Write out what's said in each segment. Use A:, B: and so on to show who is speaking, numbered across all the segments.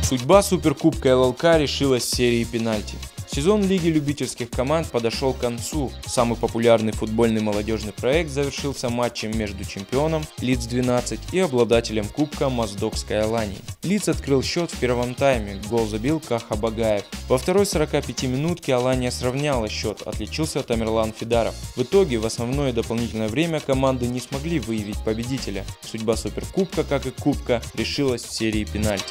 A: Судьба Суперкубка ЛЛК решилась в серии пенальти. Сезон Лиги любительских команд подошел к концу. Самый популярный футбольный молодежный проект завершился матчем между чемпионом Лиц-12 и обладателем кубка Моздокской Алании. Лиц открыл счет в первом тайме, гол забил Каха Багаев. Во второй 45-минутке Алания сравняла счет, отличился Тамерлан Фидаров. В итоге в основное дополнительное время команды не смогли выявить победителя. Судьба Суперкубка, как и Кубка, решилась в серии пенальти.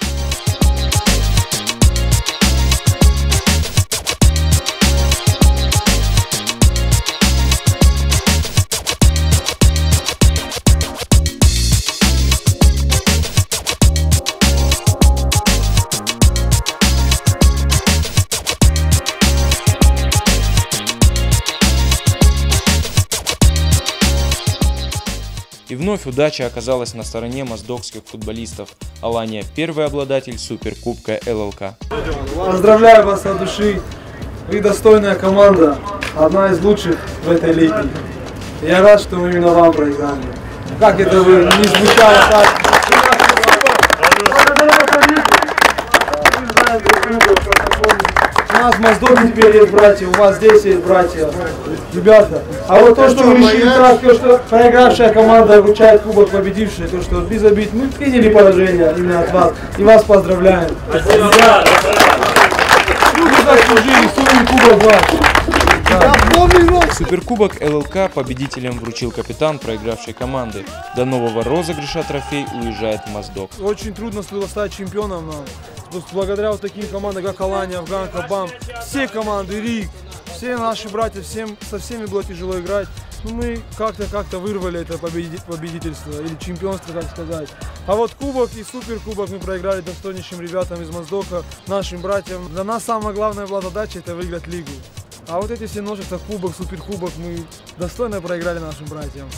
A: И вновь удача оказалась на стороне моздокских футболистов. Алания – первый обладатель Суперкубка ЛЛК.
B: Поздравляю вас от души. Вы достойная команда, одна из лучших в этой лиге. Я рад, что мы именно вам проиграли. Как это вы не звучало так? У нас в Моздоке теперь есть братья, у вас здесь есть братья. Ребята, а вот то, что вы решили так, то, что проигравшая команда вручает кубок победившей, то, что без обид мы приняли поражение именно от вас, и вас поздравляем. Люди заслужили, суперкубок ваш.
A: Суперкубок ЛЛК победителям вручил капитан проигравшей команды. До нового розыгрыша трофей уезжает в Моздок.
B: Очень трудно было стать чемпионом нам. Благодаря вот таким командам, как Алания, Афганка, БАМ, все команды, РИК, все наши братья, со всеми было тяжело играть. Но мы как-то вырвали это победительство или чемпионство, как сказать. А вот кубок и суперкубок мы проиграли достойнейшим ребятам из Моздока, нашим братьям. Для нас самая главная была задача — это выиграть лигу. А вот эти все множества кубок, суперкубок мы достойно проиграли нашим братьям.